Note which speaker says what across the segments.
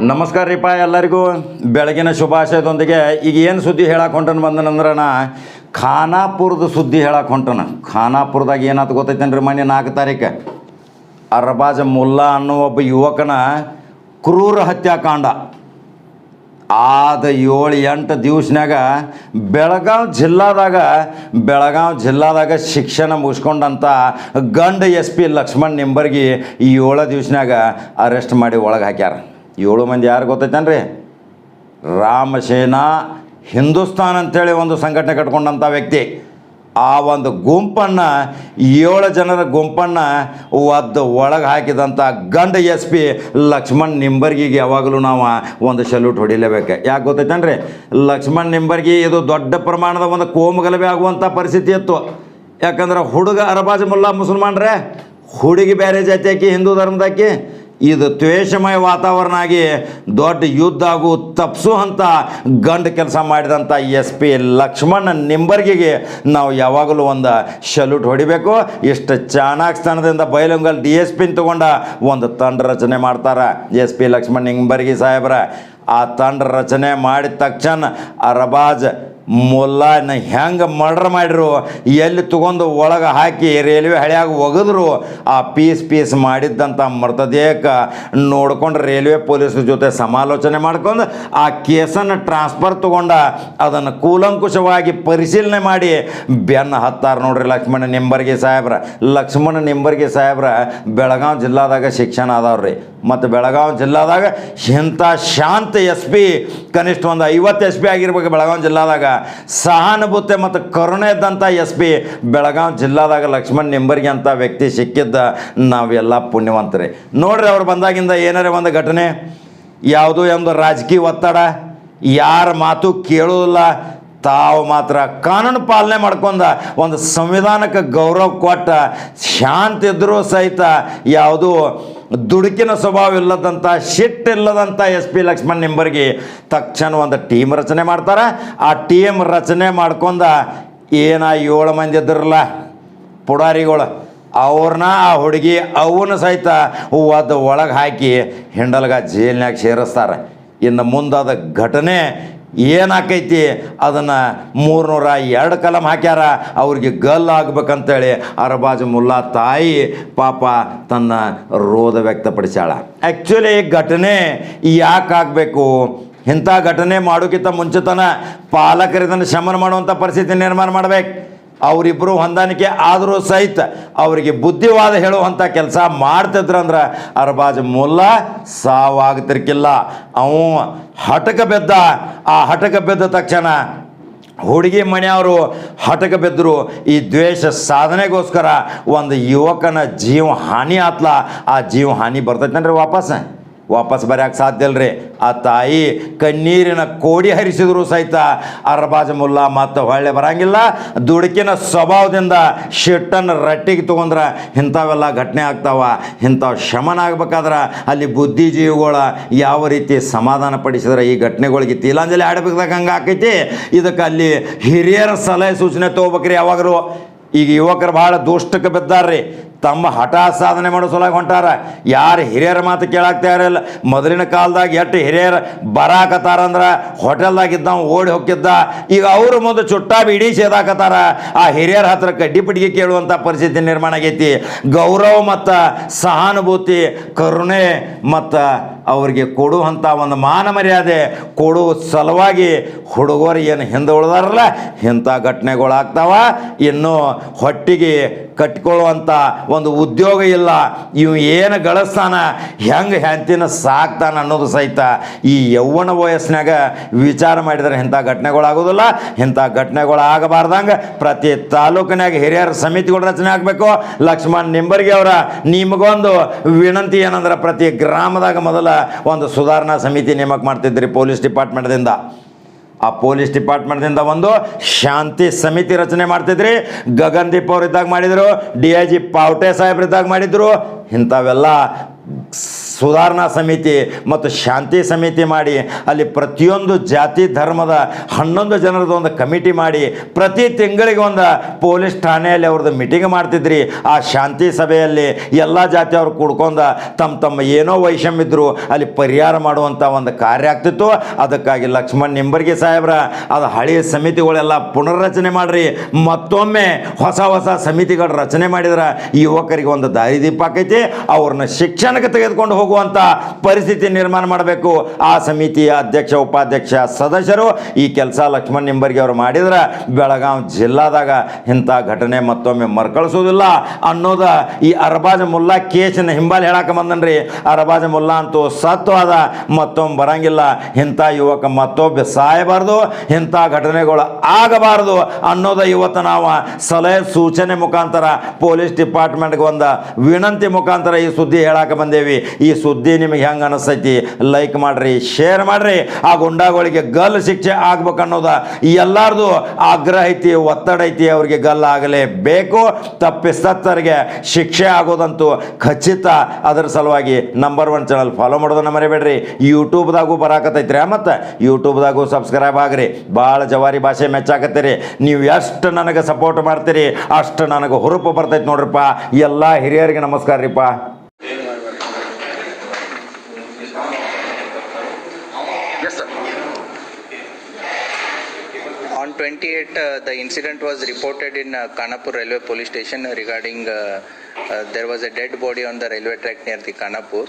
Speaker 1: ನಮಸ್ಕಾರ ರೀಪ ಎಲ್ಲರಿಗೂ ಬೆಳಗಿನ ಶುಭಾಶಯದೊಂದಿಗೆ ಈಗ ಏನು ಸುದ್ದಿ ಹೇಳಕ್ಕೆ ಹೊಂಟನ ಬಂದನಂದ್ರೆ ಖಾನಾಪುರದ ಸುದ್ದಿ ಹೇಳಕ್ಕೆ ಹೊಂಟನ. ಖಾನಾಪುರದಾಗ ಏನಾಯ್ತು ಗೊತ್ತೈತೇನ್ರಿ? ಮೊನ್ನೆ 4 ತಾರೀಕು ಅರ್ಬಾಜ್ ಮುಲ್ಲಾ ಅನ್ನೋ ಒಬ್ಬ ಯುವಕನ ಕ್ರೂರ ಹತ್ಯಾಕಾಂಡ ಆದ 7-8 ದಿವಸನಾಗ ಬೆಳಗಾವಿ ಜಿಲ್ಲಾದಾಗ ಶಿಕ್ಷಣ ಮುಗಿಸ್ಕೊಂಡಂಥ ಗಂಡ SP ಲಕ್ಷ್ಮಣ್ ನಿಂಬರ್ಗಿ 7 ದಿವಸನಾಗ ಅರೆಸ್ಟ್ ಮಾಡಿ ಒಳಗೆ ಹಾಕ್ಯಾರ. 7 ಮಂದಿ ಯಾರು ಗೊತ್ತೈತೇನ್ರಿ? ರಾಮಸೇನಾ ಹಿಂದೂಸ್ತಾನ್ ಅಂತೇಳಿ ಒಂದು ಸಂಘಟನೆ ಕಟ್ಕೊಂಡಂಥ ವ್ಯಕ್ತಿ. ಆ ಒಂದು ಗುಂಪನ್ನು 7 ಜನರ ಗುಂಪನ್ನು ಒಳಗೆ ಹಾಕಿದಂಥ ಗಂಡ SP ಲಕ್ಷ್ಮಣ್ ನಿಂಬರ್ಗಿಗೆ ಯಾವಾಗಲೂ ನಾವು ಒಂದು ಸಲ್ಯೂಟ್ ಹೊಡಿಲೇಬೇಕು. ಯಾಕೆ ಗೊತ್ತೈತೇನ್ರಿ? ಲಕ್ಷ್ಮಣ್ ನಿಂಬರ್ಗಿ ಇದು ದೊಡ್ಡ ಪ್ರಮಾಣದ ಒಂದು ಕೋಮುಗಲಭೆ ಆಗುವಂಥ ಪರಿಸ್ಥಿತಿ ಇತ್ತು. ಯಾಕಂದ್ರೆ ಹುಡುಗ ಅರ್ಬಾಜ್ ಮುಲ್ಲಾ ಮುಸಲ್ಮಾನ್ರೆ, ಹುಡುಗಿ ಬೇರೆ ಜಾತಿ ಆಕಿ ಹಿಂದೂ ಧರ್ಮದಾಕಿ. ಇದು ದ್ವೇಷಮಯ ವಾತಾವರಣ ಆಗಿ ದೊಡ್ಡ ಯುದ್ಧ ಆಗು ತಪ್ಪಿಸುವಂಥ ಗಂಡ ಕೆಲಸ ಮಾಡಿದಂಥ SP ಲಕ್ಷ್ಮಣ್ ನಿಂಬರ್ಗಿಗೆ ನಾವು ಯಾವಾಗಲೂ ಒಂದು ಸಲ್ಯೂಟ್ ಹೊಡಿಬೇಕು. ಇಷ್ಟು ಚಾಣಾಕ್ಷತನದಿಂದ ಬೈಲಂಗಲ್ DSP ತಗೊಂಡ ಒಂದು ತಂಡ ರಚನೆ ಮಾಡ್ತಾರೆ SP ಲಕ್ಷ್ಮಣ್ ನಿಂಬರ್ಗಿ ಸಾಹೇಬ್ರ. ಆ ತಂಡ ರಚನೆ ಮಾಡಿದ ತಕ್ಷಣ ಅರ್ಬಾಜ್ ಮುಲ್ಲಾನ ಹೆಂಗೆ ಮರ್ಡರ್ ಮಾಡಿರು, ಎಲ್ಲಿ ತೊಗೊಂಡು ಒಳಗೆ ಹಾಕಿ ರೈಲ್ವೆ ಹಳ್ಯಾಗ ಒಗೆದ್ರು, ಆ ಪೀಸ್ ಮಾಡಿದ್ದಂಥ ಮೃತದೇಹಕ್ಕೆ ನೋಡ್ಕೊಂಡು ರೈಲ್ವೆ ಪೊಲೀಸರ ಜೊತೆ ಸಮಾಲೋಚನೆ ಮಾಡ್ಕೊಂಡು ಆ ಕೇಸನ್ನು ಟ್ರಾನ್ಸ್ಫರ್ ತೊಗೊಂಡ ಅದನ್ನು ಕೂಲಂಕುಷವಾಗಿ ಪರಿಶೀಲನೆ ಮಾಡಿ ಬೆನ್ನು ಹತ್ತಾರೆ ನೋಡ್ರಿ ಲಕ್ಷ್ಮಣ ನಿಂಬರ್ಗಿ ಸಾಹೇಬ್ರ. ಬೆಳಗಾವಿ ಜಿಲ್ಲಾದಾಗ ಶಿಕ್ಷಣ ಅದಾವ್ರಿ. ಮತ್ತು ಬೆಳಗಾವಿ ಜಿಲ್ಲಾದಾಗ ಇಂಥ ಶಾಂತ SP ಕನಿಷ್ಠ ಒಂದು 50 SP ಆಗಿರ್ಬೇಕು. ಬೆಳಗಾವಿ ಜಿಲ್ಲಾದಾಗ ಸಹಾನುಭೂತಿ ಮತ್ತು ಕರುಣೆ ಇದ್ದಂಥ SP ಬೆಳಗಾವಿ ಜಿಲ್ಲಾದಾಗ ಲಕ್ಷ್ಮಣ್ ನಿಂಬರ್ಗಿ ಅಂತ ವ್ಯಕ್ತಿ ಸಿಕ್ಕಿದ್ದ ನಾವೆಲ್ಲ ಪುಣ್ಯವಂತರಿ. ನೋಡ್ರಿ, ಅವ್ರು ಬಂದಾಗಿಂದ ಏನಾರೇ ಒಂದು ಘಟನೆ, ಯಾವುದೋ ಒಂದು ರಾಜಕೀಯ ಒತ್ತಡ, ಯಾರ ಮಾತು ಕೇಳೋದಿಲ್ಲ, ತಾವು ಮಾತ್ರ ಕಾನೂನು ಪಾಲನೆ ಮಾಡ್ಕೊಂಡ ಒಂದು ಸಂವಿಧಾನಕ್ಕೆ ಗೌರವ ಕೊಟ್ಟ ಶಾಂತಿ ಇದ್ದರೂ ಸಹಿತ ಯಾವುದೂ ದುಡುಕಿನ ಸ್ವಭಾವ ಇಲ್ಲದಂಥ ಸಿಟ್ಟಿಲ್ಲದಂಥ SP ಲಕ್ಷ್ಮಣ್ ನಿಂಬರ್ಗಿ ತಕ್ಷಣ ಒಂದು ಟೀಮ್ ರಚನೆ ಮಾಡ್ತಾರೆ. ಆ ಟೀಮ್ ರಚನೆ ಮಾಡ್ಕೊಂಡ 7 ಮಂದಿ ಇದ್ರಲ್ಲ ಪುಡಾರಿಗಳು, ಅವ್ರನ್ನ ಆ ಹುಡುಗಿ ಅವನು ಸಹಿತ ಒಳಗೆ ಹಾಕಿ ಹಿಂಡಲ್ಗ ಜೈಲ್ನಾಗ ಸೇರಿಸ್ತಾರೆ. ಇನ್ನು ಮುಂದಾದ ಘಟನೆ ಏನಾಕೈತಿ ಅದನ್ನು 302 ಕಲಂ ಹಾಕ್ಯಾರ. ಅವ್ರಿಗೆ ಗಲ್ ಆಗ್ಬೇಕಂತೇಳಿ ಅರ್ಬಾಜ್ ಮುಲ್ಲಾ ತಾಯಿ ಪಾಪ ತನ್ನ ರೋಧ ವ್ಯಕ್ತಪಡಿಸ್ಯಾಳ. ಆ್ಯಕ್ಚುಲಿ ಘಟನೆ ಯಾಕೆ ಆಗಬೇಕು? ಇಂಥ ಘಟನೆ ಮಾಡೋಕ್ಕಿಂತ ಮುಂಚಿತನ ಪಾಲಕರು ಇದನ್ನು ಶಮನ ಮಾಡುವಂಥ ಪರಿಸ್ಥಿತಿ ನಿರ್ಮಾಣ ಮಾಡಬೇಕು. ಅವರಿಬ್ಬರು ಹೊಂದಾಣಿಕೆ ಆದರೂ ಸಹಿತ ಅವರಿಗೆ ಬುದ್ಧಿವಾದ ಹೇಳುವಂಥ ಕೆಲಸ ಮಾಡ್ತಿದ್ರಂದ್ರೆ ಅರ್ಬಾಜ್ ಮುಲ್ಲಾ ಸಾವಾಗ್ತಿರ್ಕಿಲ್ಲ. ಅವು ಹಠಕ ಬಿದ್ದ. ಆ ಹಠಕ ಬಿದ್ದ ತಕ್ಷಣ ಹುಡುಗಿ ಮನೆಯವರು ಹಠಕ ಬಿದ್ದರು. ಈ ದ್ವೇಷ ಸಾಧನೆಗೋಸ್ಕರ ಒಂದು ಯುವಕನ ಜೀವ ಹಾನಿ ಆತ್ಲ. ಆ ಜೀವ ಹಾನಿ ಬರ್ತೈತೇನ್ರಿ ವಾಪಸ್ ಬರೋಕ್ಕೆ ಸಾಧ್ಯ ಇಲ್ರಿ. ಆ ತಾಯಿ ಕಣ್ಣೀರಿನ ಕೋಡಿ ಹರಿಸಿದ್ರು ಸಹಿತ ಅರ್ಬಾಜ್ ಮುಲ್ಲಾ ಮತ್ತು ಹೊಳ್ಳೆ ಬರಂಗಿಲ್ಲ. ದುಡುಕಿನ ಸ್ವಭಾವದಿಂದ ಶಿಟ್ಟನ್ನು ರಟ್ಟಿಗೆ ತೊಗೊಂಡ್ರೆ ಇಂಥವೆಲ್ಲ ಘಟನೆ ಆಗ್ತಾವ. ಇಂಥವು ಶಮನ ಆಗ್ಬೇಕಾದ್ರೆ ಅಲ್ಲಿ ಬುದ್ಧಿಜೀವಿಗಳ ಯಾವ ರೀತಿ ಸಮಾಧಾನ ಪಡಿಸಿದ್ರೆ ಈ ಘಟನೆಗಳಿಗೆ ತಿಲಾಂಜಲಿ ಆಡಬೇಕಾದಾಗ ಹಂಗೆ ಆಕೈತಿ. ಇದಕ್ಕೆ ಅಲ್ಲಿ ಹಿರಿಯರ ಸಲಹೆ ಸೂಚನೆ ತೊಗೋಬೇಕ್ರಿ ಯಾವಾಗಲೂ. ಈಗ ಯುವಕರು ಭಾಳ ದುಷ್ಟಕ್ಕೆ ಬಿದ್ದಾರ್ರಿ. ತಮ್ಮ ಹಠ ಸಾಧನೆ ಮಾಡೋ ಸಲುವಾಗಿ ಹೊಂಟಾರ. ಯಾರು ಹಿರಿಯರ ಮಾತು ಕೇಳಾಕ್ತಾರಲ್ಲ. ಮೊದಲಿನ ಕಾಲದಾಗ ಎಷ್ಟು ಹಿರಿಯರು ಬರಾಕತ್ತಾರಂದ್ರೆ ಹೋಟೆಲ್ದಾಗ ಇದ್ದವ ಓಡಿ ಹೋಗಿದ್ದ. ಈಗ ಅವರು ಮುಂದೆ ಚುಟ್ಟಾಬಿ ಇಡೀ ಸೇದಾಕತ್ತಾರ. ಆ ಹಿರಿಯರ ಹತ್ರ ಕಡ್ಡಿ ಕೇಳುವಂಥ ಪರಿಸ್ಥಿತಿ ನಿರ್ಮಾಣ ಆಗೈತಿ. ಗೌರವ ಮತ್ತು ಸಹಾನುಭೂತಿ, ಕರುಣೆ ಮತ್ತು ಅವ್ರಿಗೆ ಕೊಡುವಂಥ ಒಂದು ಮಾನ ಮರ್ಯಾದೆ ಕೊಡುವ ಸಲುವಾಗಿ ಹುಡುಗರು ಏನು ಹಿಂದೆ ಉಳಿದಾರಲ್ಲ ಇಂಥ ಘಟನೆಗಳಾಗ್ತಾವ. ಇನ್ನು ಹೊಟ್ಟಿಗೆ ಕಟ್ಕೊಳ್ಳುವಂಥ ಒಂದು ಉದ್ಯೋಗ ಇಲ್ಲ, ಇವು ಏನು ಗಳಿಸ್ತಾನ, ಹೆಂಗೆ ಹೆಂಡತಿನ ಸಾಕ್ತಾನ ಅನ್ನೋದು ಸಹಿತ ಈ ಯೌವನ ವಯಸ್ಸಿನಾಗ ವಿಚಾರ ಮಾಡಿದರೆ ಇಂಥ ಘಟನೆಗಳಾಗೋದಿಲ್ಲ. ಇಂಥ ಘಟನೆಗಳು ಆಗಬಾರ್ದಂಗೆ ಪ್ರತಿ ತಾಲೂಕಿನಾಗ ಹಿರಿಯರ ಸಮಿತಿಗಳು ರಚನೆ ಆಗಬೇಕು. ಲಕ್ಷ್ಮಣ್ ನಿಂಬರ್ಗಿ ಅವರ ನಿಮಗೊಂದು ವಿನಂತಿ ಏನಂದ್ರೆ ಪ್ರತಿ ಗ್ರಾಮದಾಗ ಮೊದಲ ಒಂದು ಸುಧಾರಣಾ ಸಮಿತಿ ನೇಮಕ ಮಾಡ್ತಿದ್ರಿ ಪೊಲೀಸ್ ಡಿಪಾರ್ಟ್ಮೆಂಟ್ದಿಂದ. ಆ ಪೊಲೀಸ್ ಡಿಪಾರ್ಟ್ಮೆಂಟ್ದಿಂದ ಒಂದು ಶಾಂತಿ ಸಮಿತಿ ರಚನೆ ಮಾಡ್ತಿದ್ರಿ. ಗಗನ್ದೀಪ್ ಅವ್ರು ಇದ್ದಾಗ ಮಾಡಿದರು, DIG ಪಾವಟೆ ಸಾಹೇಬ್ರು ಇದ್ದಾಗ ಮಾಡಿದ್ರು. ಇಂಥವೆಲ್ಲ ಸುಧಾರಣಾ ಸಮಿತಿ ಮತ್ತು ಶಾಂತಿ ಸಮಿತಿ ಮಾಡಿ ಅಲ್ಲಿ ಪ್ರತಿಯೊಂದು ಜಾತಿ ಧರ್ಮದ 11 ಜನರದ್ದು ಒಂದು ಕಮಿಟಿ ಮಾಡಿ ಪ್ರತಿ ತಿಂಗಳಿಗೆ ಒಂದು ಪೊಲೀಸ್ ಠಾಣೆಯಲ್ಲಿ ಅವ್ರದ್ದು ಮೀಟಿಂಗ್ ಮಾಡ್ತಿದ್ರಿ. ಆ ಶಾಂತಿ ಸಭೆಯಲ್ಲಿ ಎಲ್ಲ ಜಾತಿಯವರು ಕೂಡ್ಕೊಂಡು ತಮ್ಮ ಏನೋ ವೈಷಮ್ಯ ಇದ್ರು ಅಲ್ಲಿ ಪರಿಹಾರ ಮಾಡುವಂಥ ಒಂದು ಕಾರ್ಯ ಆಗ್ತಿತ್ತು. ಅದಕ್ಕಾಗಿ ಲಕ್ಷ್ಮಣ್ ನಿಂಬರ್ಗಿ ಸಾಹೇಬ್ರ ಅದು ಹಳೆಯ ಸಮಿತಿಗಳೆಲ್ಲ ಪುನರ್ರಚನೆ ಮಾಡ್ರಿ, ಮತ್ತೊಮ್ಮೆ ಹೊಸ ಸಮಿತಿಗಳ ರಚನೆ ಮಾಡಿದ್ರೆ ಯುವಕರಿಗೆ ಒಂದು ದಾರಿದೀಪ ಆಕೈತಿ. ಅವ್ರನ್ನ ಶಿಕ್ಷಣಕ್ಕೆ ತೆಗೆದುಕೊಂಡು ಹೋಗುವಂಥ ಪರಿಸ್ಥಿತಿ ನಿರ್ಮಾಣ ಮಾಡಬೇಕು. ಆ ಸಮಿತಿಯ ಅಧ್ಯಕ್ಷ ಉಪಾಧ್ಯಕ್ಷ ಸದಸ್ಯರು ಈ ಕೆಲಸ ಲಕ್ಷ್ಮಣ್ ನಿಂಬರ್ಗಿ ಅವರು ಮಾಡಿದ್ರೆ ಬೆಳಗಾವಿ ಜಿಲ್ಲಾದಾಗ ಇಂಥ ಘಟನೆ ಮತ್ತೊಮ್ಮೆ ಮರುಕಳಿಸೋದಿಲ್ಲ ಅನ್ನೋದ ಈ ಅರ್ಬಾಜ್ ಮುಲ್ಲಾ ಕೇಸಿನ ಹಿಂಬಾಲ್ ಹೇಳಕ್ಕೆ ಬಂದನ್ರಿ. ಅರ್ಬಾಜ್ ಮುಲ್ಲಾ ಅಂತೂ ಸತ್ತು ಅದ, ಮತ್ತೊಮ್ಮೆ ಬರಂಗಿಲ್ಲ. ಇಂಥ ಯುವಕ ಮತ್ತೊಬ್ಬ ಸಾಯಬಾರ್ದು, ಇಂಥ ಘಟನೆಗಳು ಆಗಬಾರ್ದು ಅನ್ನೋದ ಇವತ್ತು ನಾವು ಸಲಹೆ ಸೂಚನೆ ಮುಖಾಂತರ ಪೊಲೀಸ್ ಡಿಪಾರ್ಟ್ಮೆಂಟ್ಗೆ ಒಂದು ವಿನಂತಿ ಮುಖಾಂತರ ಈ ಸುದ್ದಿ ಹೇಳಕ್ಕೆ ಬಂದೇವಿ. ಈ ಸುದ್ದಿ ನಿಮಗೆ ಹೆಂಗೆ ಅನಿಸ್ತೈತಿ? ಲೈಕ್ ಮಾಡಿರಿ, ಶೇರ್ ಮಾಡಿರಿ. ಆ ಗುಂಡಾಗಳಿಗೆ ಗಲ್ ಶಿಕ್ಷೆ ಆಗ್ಬೇಕು ಅನ್ನೋದು ಎಲ್ಲರದು ಆಗ್ರಹ ಐತಿ, ಒತ್ತಡ ಐತಿ. ಅವ್ರಿಗೆ ಗಲ್ ಆಗಲೇಬೇಕು. ತಪ್ಪಿಸ್ತರಿಗೆ ಶಿಕ್ಷೆ ಆಗೋದಂತೂ ಖಚಿತ. ಅದರ ಸಲುವಾಗಿ ನಂಬರ್ 1 ಚಾನಲ್ ಫಾಲೋ ಮಾಡೋದನ್ನ ಮರಿಬೇಡ್ರಿ. ಯೂಟ್ಯೂಬ್ದಾಗೂ ಬರಾಕತ್ತೈತ್ರಿ, ಮತ್ತು ಯೂಟ್ಯೂಬ್ದಾಗೂ ಸಬ್ಸ್ಕ್ರೈಬ್ ಆಗ್ರಿ. ಭಾಳ ಜವಾರಿ ಭಾಷೆ ಮೆಚ್ಚಾಕತ್ತೀರಿ. ನೀವು ಎಷ್ಟು ನನಗೆ ಸಪೋರ್ಟ್ ಮಾಡ್ತೀರಿ ಅಷ್ಟು ನನಗೆ ಹುರುಪು ಬರ್ತೈತೆ ನೋಡ್ರಿಪ್ಪ. ಎಲ್ಲ ಹಿರಿಯರಿಗೆ ನಮಸ್ಕಾರ ರೀಪ್ಪ.
Speaker 2: On 28, the incident was reported in Kanapur Railway Police Station regarding there was a dead body on the railway track near the Kanapur.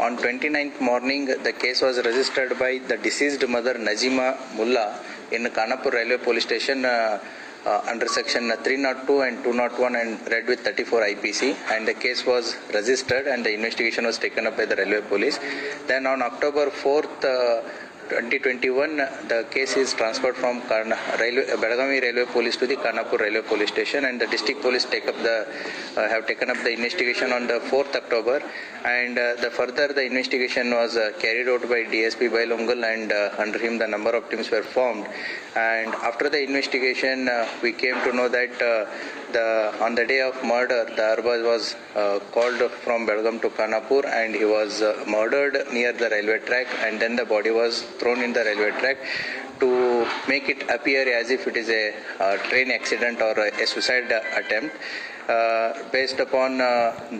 Speaker 2: On 29th morning, the case was registered by the deceased mother Najima Mullah in Kanapur Railway Police Station under section 302 and 201 and read with 34 IPC, and the case was registered and the investigation was taken up by the railway police. Then on October 4th, 2021, the case is transferred from Belagavi Railway Police to the Kanapur Railway Police Station, and the district police have taken up the investigation on the 4th October, and the investigation was carried out by DSP Bailongal, and under him the number of teams were formed. And after the investigation, we came to know that on the day of murder, the Arbaz was called from Belgaum to Kanapur, and he was murdered near the railway track, and then the body was thrown in the railway track to make it appear as if it is a train accident or a suicide attempt. Based upon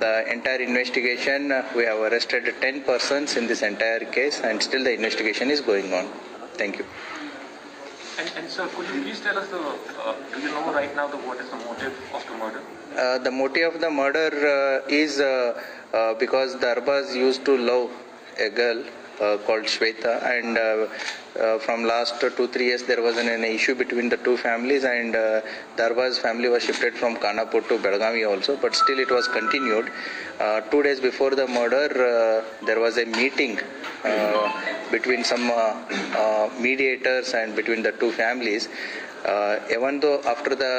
Speaker 2: the entire investigation, we have arrested 10 persons in this entire case, and still the investigation is going on. Thank you.
Speaker 3: And sir, could you please tell us do you know right now what is the motive of the murder?
Speaker 2: The motive of the murder is because the Arbaz used to love a girl called Shweta, and from last 2-3 years there was an issue between the two families, and the Arbaz family was shifted from Kanapur to Belagavi also, but still it was continued. 2 days before the murder, there was a meeting between some mediators and between the two families. Even though after the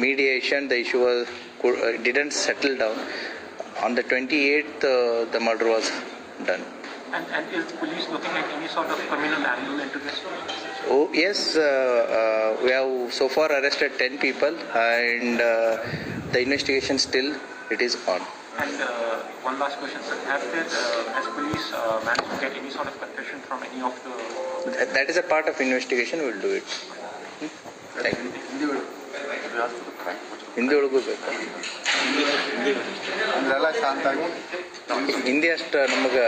Speaker 2: mediation the issue didn't settle down, on the 28th the murder was done.
Speaker 3: And is police looking at any sort of criminal angle into this?
Speaker 2: Oh yes, we have so far arrested 10 people, and the investigation still it is on.
Speaker 3: And one last question, sir. Has police managed to get any sort of confession from any of the...
Speaker 2: That is a part of investigation. We will do it. Thank you. Hindi ಒಳಗೂ ಬೇಕಾ? ಹಿಂದಿ ಅಷ್ಟು ನಮಗೆ